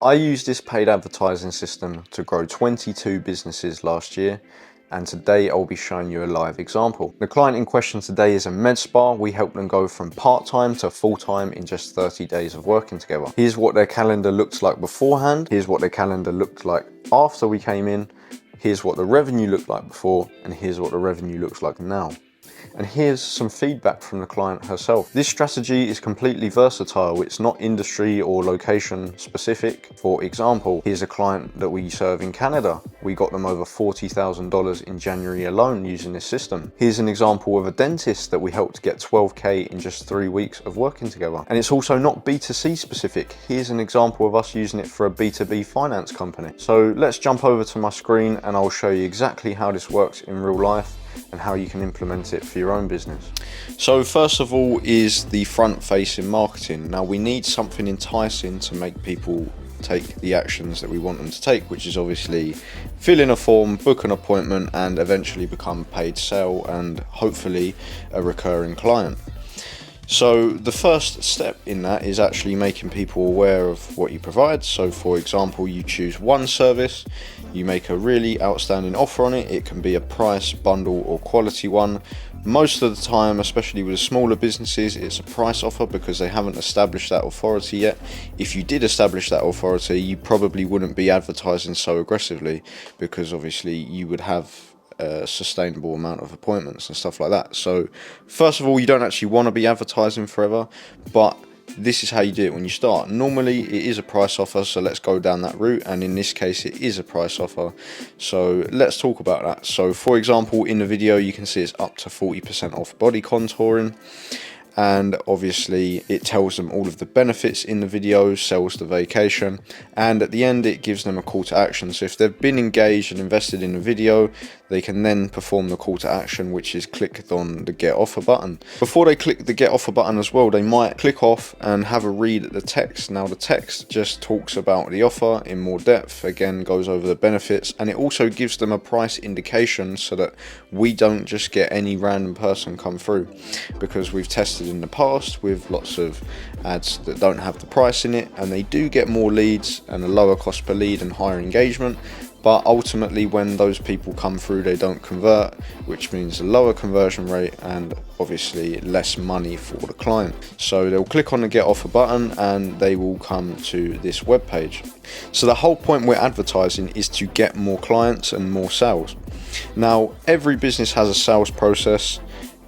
I used this paid advertising system to grow 22 businesses last year, and today I'll be showing you a live example. The client in question today is a med spa. We helped them go from part-time to full-time in just 30 days of working together. Here's what their calendar looks like beforehand. Here's what their calendar looked like after we came in. Here's what the revenue looked like before, and here's what the revenue looks like now. And here's some feedback from the client herself. This strategy is completely versatile. It's not industry or location specific. For example, here's a client that we serve in Canada. We got them over $40,000 in January alone using this system. Here's an example of a dentist that we helped get 12K in just 3 weeks of working together. And it's also not B2C specific. Here's an example of us using it for a B2B finance company. So let's jump over to my screen and I'll show you exactly how this works in real life and how you can implement it for your own business. So first of all is the front facing marketing. Now we need something enticing to make people take the actions that we want them to take, which is obviously fill in a form, book an appointment, and eventually become a paid sale and hopefully a recurring client. So the first step in that is actually making people aware of what you provide. So for example, you choose one service, you make a really outstanding offer on it. It can be a price, bundle, or quality one. Most of the time, especially with smaller businesses, it's a price offer because they haven't established that authority yet. If you did establish that authority, you probably wouldn't be advertising so aggressively because obviously you would have a sustainable amount of appointments and stuff like that. So first of all, you don't actually want to be advertising forever, but this is how you do it when you start. Normally it is a price offer, so let's go down that route, and in this case it is a price offer, so let's talk about that. So for example, in the video you can see it's up to 40% off body contouring, and obviously it tells them all of the benefits in the video, sells the vacation, and at the end it gives them a call to action. So if they've been engaged and invested in the video, they can then perform the call to action, which is click on the get offer button. Before they click the get offer button as well, they might click off and have a read at the text. Now the text just talks about the offer in more depth, again goes over the benefits, and it also gives them a price indication so that we don't just get any random person come through, because we've tested in the past with lots of ads that don't have the price in it, and they do get more leads and a lower cost per lead and higher engagement, but ultimately when those people come through they don't convert, which means a lower conversion rate and obviously less money for the client. So they'll click on the get offer button and they will come to this web page. So the whole point we're advertising is to get more clients and more sales. Now every business has a sales process.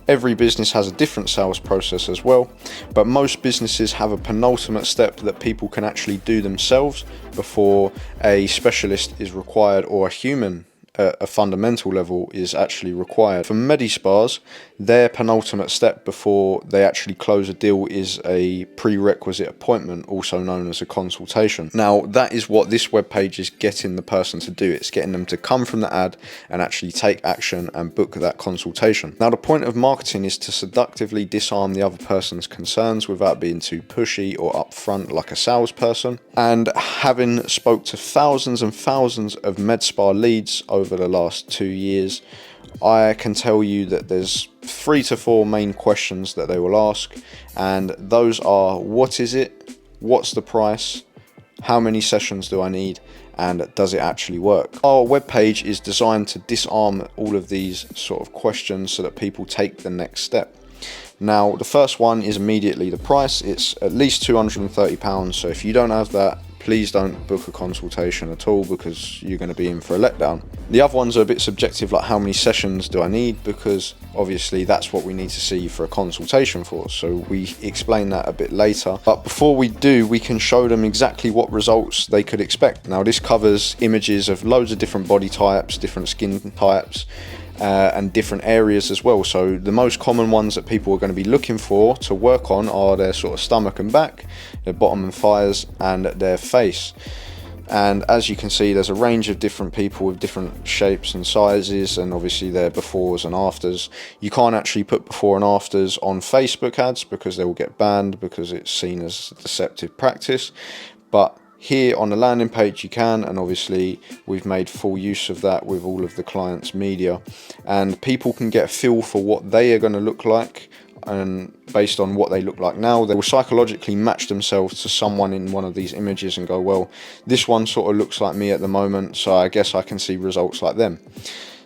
Every business has a different sales process as well, but most businesses have a penultimate step that people can actually do themselves before a specialist is required or a human a fundamental level is actually required. For Medispas, their penultimate step before they actually close a deal is a prerequisite appointment, also known as a consultation. Now that is what this web page is getting the person to do. It's getting them to come from the ad and actually take action and book that consultation. Now the point of marketing is to seductively disarm the other person's concerns without being too pushy or upfront like a salesperson. And having spoke to thousands and thousands of med spa leads over the last 2 years, I can tell you that there's 3 to 4 main questions that they will ask, and those are: what is it, what's the price, how many sessions do I need, and does it actually work? Our webpage is designed to disarm all of these sort of questions so that people take the next step. Now the first one is immediately the price. It's at least £230, so if you don't have that, please don't book a consultation at all because you're going to be in for a letdown. The other ones are a bit subjective, like how many sessions do I need, because obviously that's what we need to see for a consultation for, so we explain that a bit later. But before we do, we can show them exactly what results they could expect. Now this covers images of loads of different body types, different skin types, and different areas as well. So the most common ones that people are going to be looking for to work on are their sort of stomach and back, their bottom and thighs, and their face. And as you can see, there's a range of different people with different shapes and sizes, and obviously their befores and afters. You can't actually put before and afters on Facebook ads because they will get banned because it's seen as deceptive practice, but here on the landing page you can, and obviously we've made full use of that with all of the clients' media, and people can get a feel for what they are going to look like and based on what they look like now, they will psychologically match themselves to someone in one of these images and go, well, this one sort of looks like me at the moment, so I guess I can see results like them.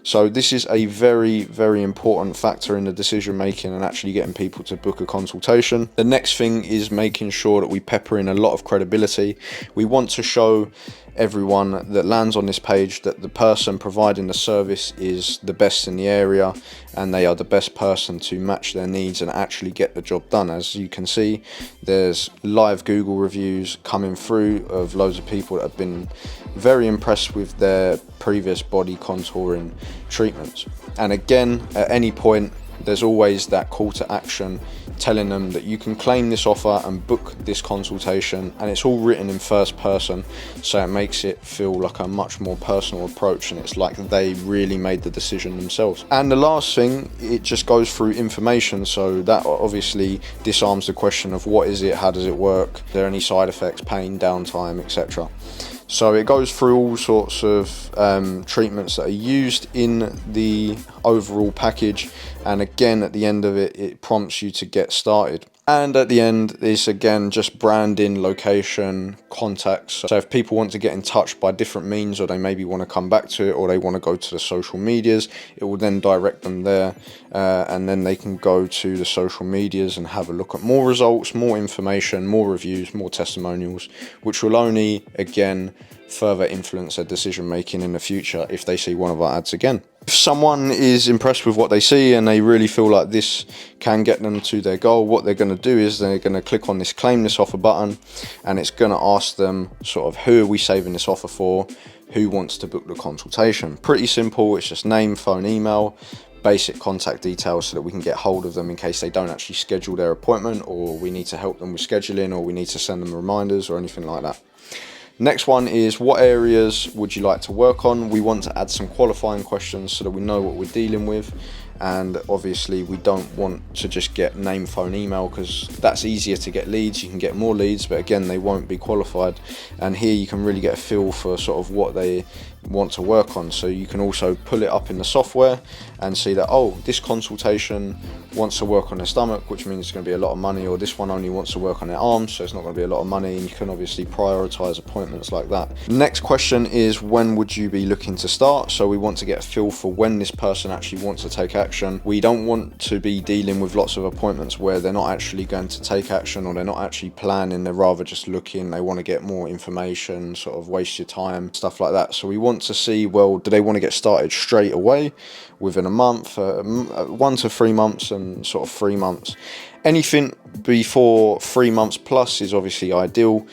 So this is a very, very important factor in the decision making and actually getting people to book a consultation. The next thing is making sure that we pepper in a lot of credibility. We want to show everyone that lands on this page that the person providing the service is the best in the area and they are the best person to match their needs and actually get the job done. As you can see, there's live Google reviews coming through of loads of people that have been very impressed with their previous body contouring treatments. And again, at any point, there's always that call to action telling them that you can claim this offer and book this consultation, and it's all written in first person, so it makes it feel like a much more personal approach and it's like they really made the decision themselves. And the last thing, it just goes through information, so that obviously disarms the question of what is it, how does it work, are there any side effects, pain, downtime, etc. So it goes through all sorts of treatments that are used in the overall package, and again at the end of it, it prompts you to get started. And at the end is again just branding, location, contacts. So if people want to get in touch by different means, or they maybe want to come back to it, or they want to go to the social medias, it will then direct them there, and then they can go to the social medias and have a look at more results, more information, more reviews, more testimonials, which will only again further influence their decision making in the future if they see one of our ads again. If someone is impressed with what they see and they really feel like this can get them to their goal, what they're going to do is they're going to click on this claim this offer button, and it's going to ask them sort of who are we saving this offer for, who wants to book the consultation. Pretty simple, it's just name, phone, email, basic contact details so that we can get hold of them in case they don't actually schedule their appointment, or we need to help them with scheduling, or we need to send them reminders or anything like that. Next one is, what areas would you like to work on? We want to add some qualifying questions so that we know what we're dealing with, and obviously we don't want to just get name, phone, email, because that's easier to get leads. You can get more leads, but again, they won't be qualified, and here you can really get a feel for sort of what they want to work on. So you can also pull it up in the software and see that, oh, this consultation wants to work on their stomach, which means it's going to be a lot of money, or this one only wants to work on their arms, so it's not going to be a lot of money, and you can obviously prioritize appointments like that. Next question is, when would you be looking to start? So we want to get a feel for when this person actually wants to take action. We don't want to be dealing with lots of appointments where they're not actually going to take action, or they're not actually planning, they're rather just looking, they want to get more information, sort of waste your time, stuff like that. So we want to see, well, do they want to get started straight away within a month, 1 to 3 months, and sort of 3 months. Anything before 3 months plus is obviously ideal.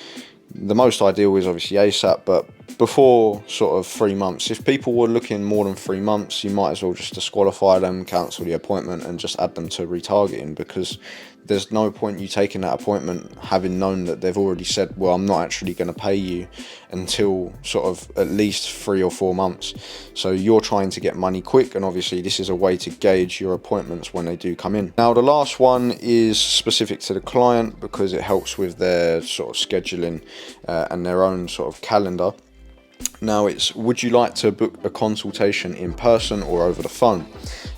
The most ideal is obviously ASAP, but before sort of 3 months, if people were looking more than 3 months, you might as well just disqualify them, cancel the appointment, and just add them to retargeting, because there's no point you taking that appointment having known that they've already said, well, I'm not actually going to pay you until sort of at least 3 or 4 months. So you're trying to get money quick, and obviously this is a way to gauge your appointments when they do come in. Now, the last one is specific to the client because it helps with their sort of scheduling and their own sort of calendar. Now it's, would you like to book a consultation in person or over the phone?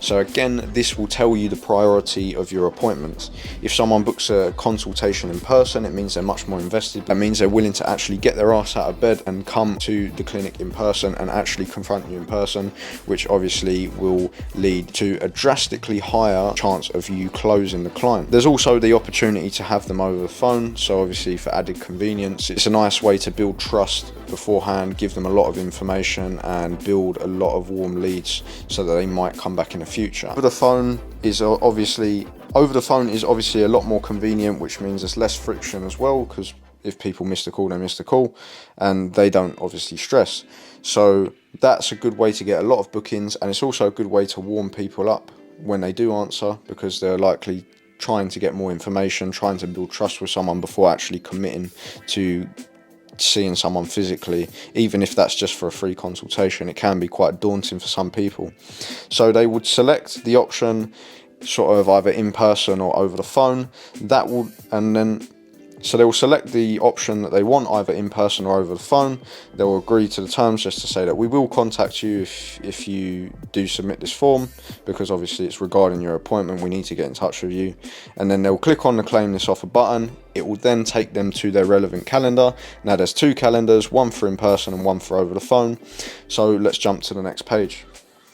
So again, this will tell you the priority of your appointments. If someone books a consultation in person, it means they're much more invested. That means they're willing to actually get their ass out of bed and come to the clinic in person and actually confront you in person, which obviously will lead to a drastically higher chance of you closing the client. There's also the opportunity to have them over the phone. So obviously for added convenience, it's a nice way to build trust beforehand, give them a lot of information and build a lot of warm leads so that they might come back in the future. Over the phone is obviously a lot more convenient, which means there's less friction as well, because if people miss the call, they miss the call, and they don't obviously stress. So that's a good way to get a lot of bookings, and it's also a good way to warm people up when they do answer, because they're likely trying to get more information, trying to build trust with someone before actually committing to seeing someone physically. Even if that's just for a free consultation, it can be quite daunting for some people. So they would select the option sort of either in person or over the phone. That will, and then So they will select the option that they want, either in person or over the phone. They'll agree to the terms, just to say that we will contact you if you do submit this form, because obviously it's regarding your appointment, we need to get in touch with you. And then they'll click on the claim this offer button. It will then take them to their relevant calendar. Now there's 2 calendars, one for in person and one for over the phone. So let's jump to the next page.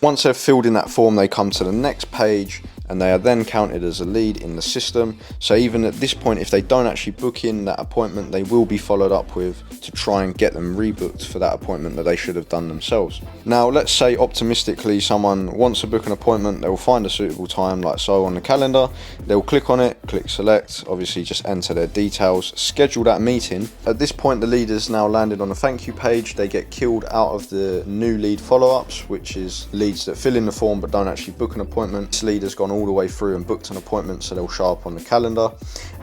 Once they've filled in that form, they come to the next page and they are then counted as a lead in the system. So even at this point, if they don't actually book in that appointment, they will be followed up with to try and get them rebooked for that appointment that they should have done themselves. Now, let's say optimistically someone wants to book an appointment, they'll find a suitable time like so on the calendar, they'll click on it, click select, obviously just enter their details, schedule that meeting. At this point, the lead has now landed on a thank you page. They get killed out of the new lead follow-ups, which is leads that fill in the form but don't actually book an appointment. This lead has gone all the way through and booked an appointment, so they'll show up on the calendar,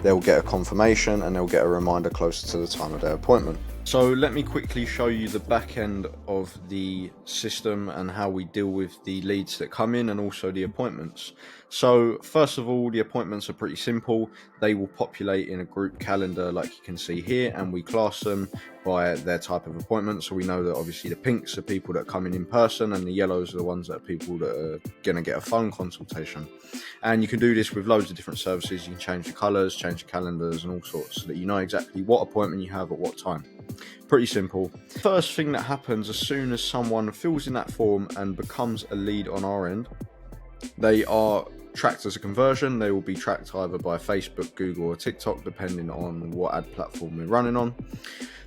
they'll get a confirmation and they'll get a reminder closer to the time of their appointment. So let me quickly show you the back end of the system and how we deal with the leads that come in and also the appointments. So first of all, the appointments are pretty simple. They will populate in a group calendar like you can see here, and we class them by their type of appointment. So we know that obviously the pinks are people that come in person and the yellows are the ones that are people that are going to get a phone consultation. And you can do this with loads of different services. You can change the colors, change the calendars and all sorts, so that you know exactly what appointment you have at what time. Pretty simple. First thing that happens as soon as someone fills in that form and becomes a lead on our end, they are tracked as a conversion. They will be tracked either by Facebook, Google or TikTok, depending on what ad platform we're running on.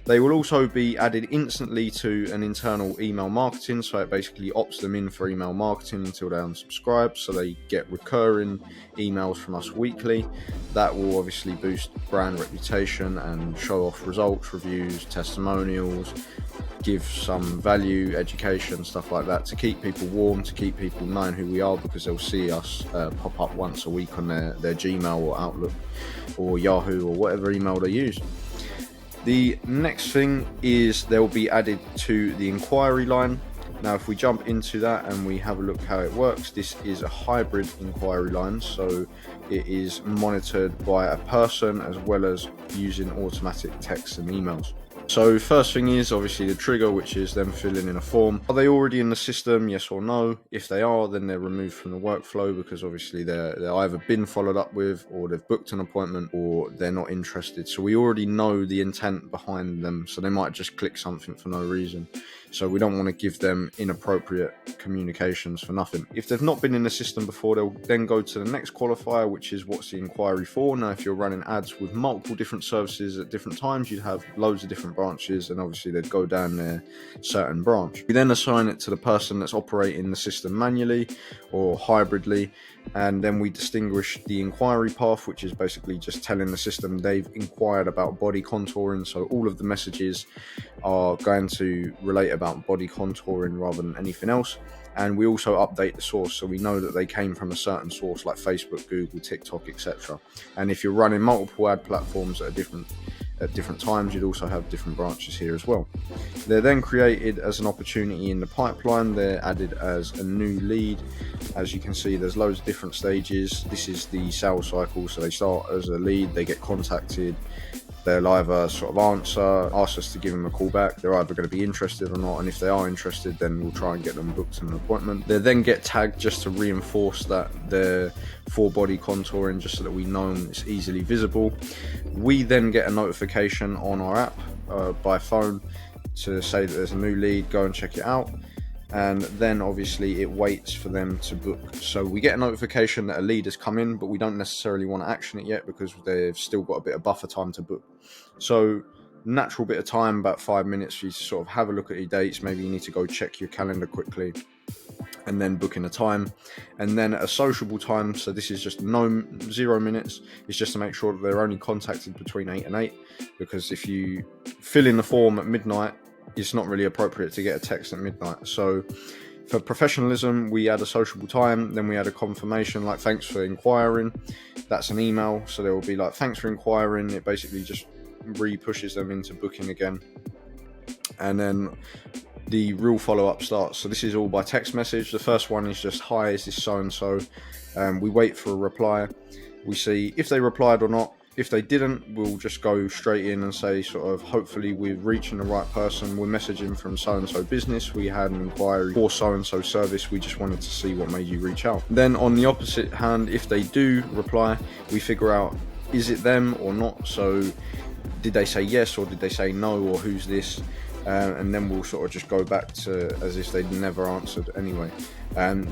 They will also be added instantly to an internal email marketing, so it basically opts them in for email marketing until they unsubscribe, so they get recurring emails from us weekly. That will obviously boost brand reputation and show off results, reviews, testimonials, give some value, education, stuff like that, to keep people warm, to keep people knowing who we are, because they'll see us pop up once a week on their Gmail or Outlook or Yahoo or whatever email they use. The next thing is they'll be added to the inquiry line. Now, if we jump into that and we have a look how it works, this is a hybrid inquiry line, so it is monitored by a person as well as using automatic texts and emails. So first thing is obviously the trigger, which is them filling in a form. Are they already in the system, yes or no? If they are, then they're removed from the workflow, because obviously they're either been followed up with, or they've booked an appointment, or they're not interested. So we already know the intent behind them, so they might just click something for no reason. So we don't want to give them inappropriate communications for nothing. If they've not been in the system before, they'll then go to the next qualifier, which is what's the inquiry for. Now, if you're running ads with multiple different services at different times, you'd have loads of different branches, and obviously they'd go down their certain branch. We then assign it to the person that's operating the system manually or hybridly, and then we distinguish the inquiry path, which is basically just telling the system they've inquired about body contouring. So all of the messages are going to relate about body contouring rather than anything else. And we also update the source, so we know that they came from a certain source like Facebook, Google, TikTok, etc. And if you're running multiple ad platforms at different times, you'd also have different branches here as well. They're then created as an opportunity in the pipeline. They're added as a new lead. As you can see, there's loads of different stages. This is the sales cycle. So they start as a lead, they get contacted, they'll either sort of ask us to give them a call back. They're either going to be interested or not, and if they are interested, then we'll try and get them booked an appointment. They then get tagged just to reinforce that they're for body contouring, just so that we know it's easily visible. We then get a notification on our app by phone to say that there's a new lead, go and check it out. And then obviously it waits for them to book. So we get a notification that a lead has come in, but we don't necessarily want to action it yet, because they've still got a bit of buffer time to book. So natural bit of time, about 5 minutes for you to sort of have a look at your dates. Maybe you need to go check your calendar quickly and then book in a time. And then a sociable time, so this is just 0 minutes. It's just to make sure that they're only contacted between 8 and 8, because if you fill in the form at midnight, it's not really appropriate to get a text at midnight. So for professionalism, we add a sociable time, then we add a confirmation like thanks for inquiring. That's an email, so there will be like thanks for inquiring. It basically just re-pushes them into booking again. And then the real follow-up starts. So this is all by text message. The first one is just, hi, is this so-and-so? We wait for a reply. We see if they replied or not. If they didn't, we'll just go straight in and say sort of, hopefully we're reaching the right person. We're messaging from so-and-so business. We had an inquiry for so-and-so service. We just wanted to see what made you reach out. Then on the opposite hand, if they do reply, we figure out, is it them or not? So did they say yes or did they say no, or who's this? And then we'll sort of just go back to as if they'd never answered anyway.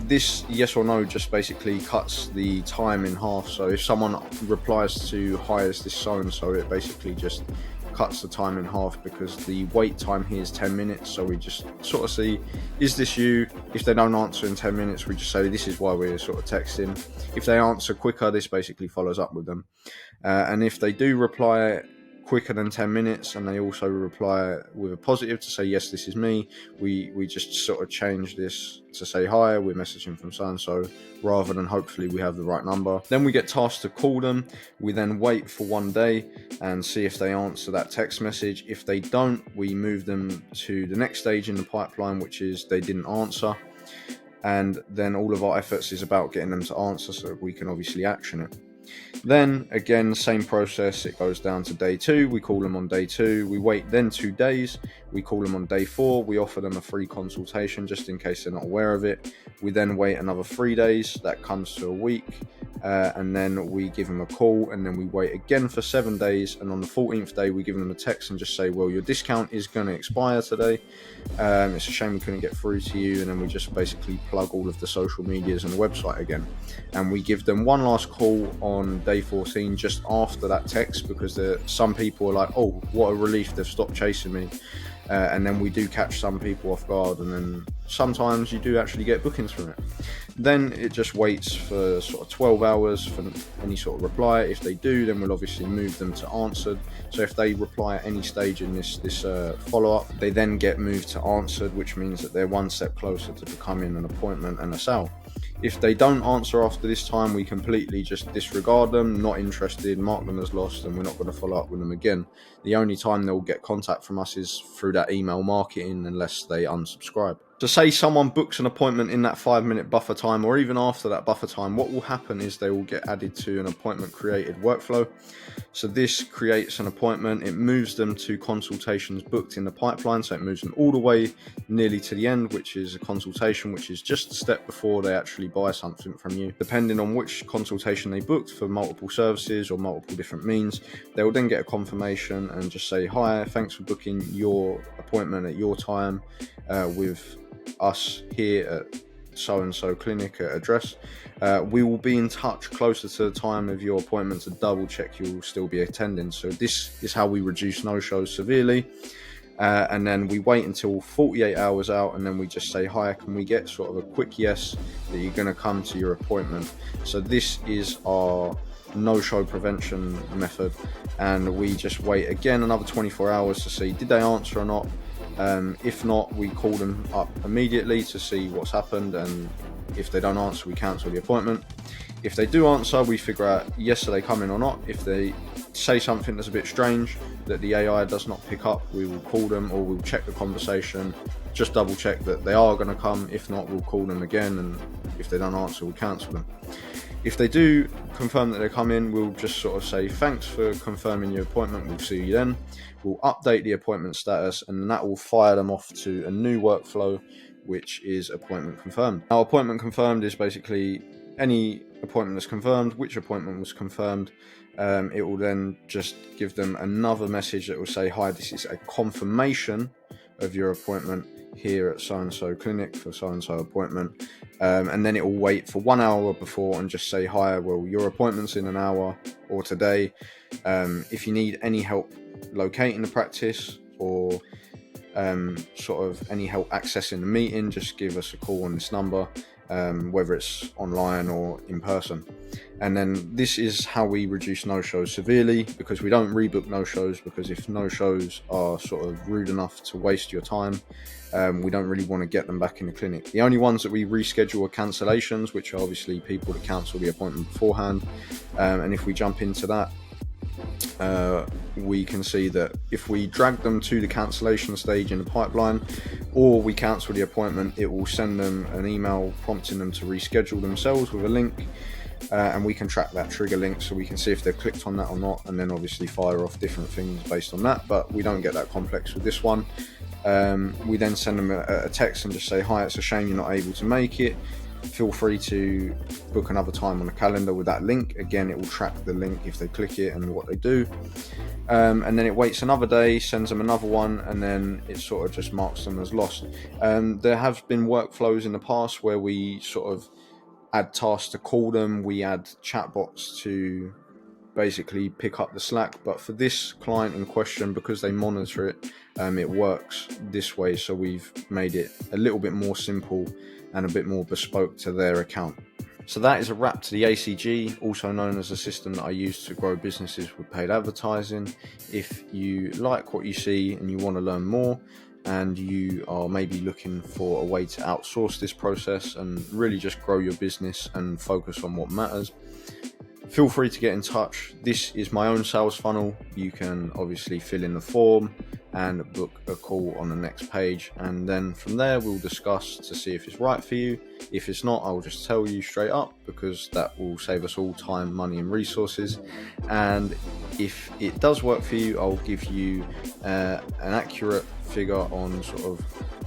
This yes or no just basically cuts the time in half. So if someone replies to hi, is this so-and-so, it basically just cuts the time in half, because the wait time here is 10 minutes. So we just sort of see, is this you? If they don't answer in 10 minutes, we just say, this is why we're sort of texting. If they answer quicker, this basically follows up with them. And if they do reply quicker than 10 minutes and they also reply with a positive to say, yes, this is me, we just sort of change this to say, hi, we're messaging from so-and-so, rather than hopefully we have the right number. Then we get tasked to call them. We then wait for 1 day and see if they answer that text message. If they don't, we move them to the next stage in the pipeline, which is they didn't answer. And then all of our efforts is about getting them to answer so we can obviously action it. Then again, same process, it goes down to day 2. We call them on day 2. We wait then 2 days. We call them on day 4. We offer them a free consultation just in case they're not aware of it. We then wait another 3 days. That comes to a week. And then we give them a call, and then we wait again for 7 days. And on the 14th day, we give them a text and just say, well, your discount is going to expire today. It's a shame we couldn't get through to you. And then we just basically plug all of the social medias and the website again. And we give them one last call on day 14 just after that text, because some people are like, oh, what a relief, they've stopped chasing me. And then we do catch some people off guard, and then sometimes you do actually get bookings from it. Then it just waits for sort of 12 hours for any sort of reply. If they do, then we'll obviously move them to answered. So if they reply at any stage in this follow-up, they then get moved to answered, which means that they're one step closer to becoming an appointment and a sale. If they don't answer after this time, we completely just disregard them, not interested, mark them as lost, and we're not going to follow up with them again. The only time they'll get contact from us is through that email marketing, unless they unsubscribe. So say someone books an appointment in that 5-minute buffer time, or even after that buffer time, what will happen is they will get added to an appointment created workflow. So this creates an appointment, it moves them to consultations booked in the pipeline, so it moves them all the way nearly to the end, which is a consultation, which is just a step before they actually buy something from you. Depending on which consultation they booked for multiple services or multiple different means, they will then get a confirmation and just say, hi, thanks for booking your appointment at your time with us here at so-and-so clinic at address. We will be in touch closer to the time of your appointment to double check you'll still be attending. So this is how we reduce no-shows severely. And then we wait until 48 hours out, and then we just say, hi, can we get sort of a quick yes that you're going to come to your appointment? So this is our no-show prevention method, and we just wait again another 24 hours to see did they answer or not. If not, we call them up immediately to see what's happened, and if they don't answer, we cancel the appointment. If they do answer, we figure out, yes, are they coming or not. If they say something that's a bit strange that the AI does not pick up, we will call them, or we'll check the conversation, just double check that they are going to come. If not, we'll call them again, and if they don't answer, we'll cancel them. If they do confirm that they come in, we'll just sort of say, thanks for confirming your appointment, we'll see you then. We'll update the appointment status, and that will fire them off to a new workflow, which is appointment confirmed. Now, appointment confirmed is basically any appointment that's confirmed, which appointment was confirmed. It will then just give them another message that will say, hi, this is a confirmation of your appointment here at so-and-so clinic for so-and-so appointment. And then it will wait for 1 hour before and just say, hi, well, your appointment's in an hour or today. If you need any help locating the practice, or sort of any help accessing the meeting, just give us a call on this number, whether it's online or in person. And then this is how we reduce no-shows severely, because we don't rebook no-shows, because if no-shows are sort of rude enough to waste your time, we don't really want to get them back in the clinic. The only ones that we reschedule are cancellations, which are obviously people that cancel the appointment beforehand. And if we jump into that, we can see that if we drag them to the cancellation stage in the pipeline, or we cancel the appointment, it will send them an email prompting them to reschedule themselves with a link. and we can track that trigger link, so we can see if they've clicked on that or not, and then obviously fire off different things based on that. But we don't get that complex with this one. We then send them a text and just say, hi, it's a shame you're not able to make it. Feel free to book another time on the calendar with that link. Again, it will track the link if they click it and what they do. And then it waits another day, sends them another one, and then it sort of just marks them as lost. There have been workflows in the past where we sort of add tasks to call them, we add chatbots to basically pick up the slack, but for this client in question, because they monitor it, it works this way. So we've made it a little bit more simple and a bit more bespoke to their account. So that is a wrap to the ACG, also known as a system that I use to grow businesses with paid advertising. If you like what you see and you want to learn more, and you are maybe looking for a way to outsource this process and really just grow your business and focus on what matters, feel free to get in touch. This is my own sales funnel. You can obviously fill in the form and book a call on the next page, and then from there we'll discuss to see if it's right for you. If it's not, I'll just tell you straight up, because that will save us all time, money and resources. And if it does work for you, I'll give you an accurate figure on sort of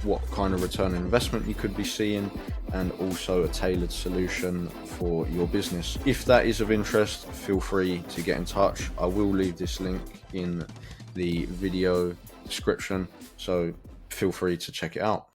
what kind of return on investment you could be seeing, and also a tailored solution for your business. If that is of interest, feel free to get in touch. I will leave this link in the video description, so feel free to check it out.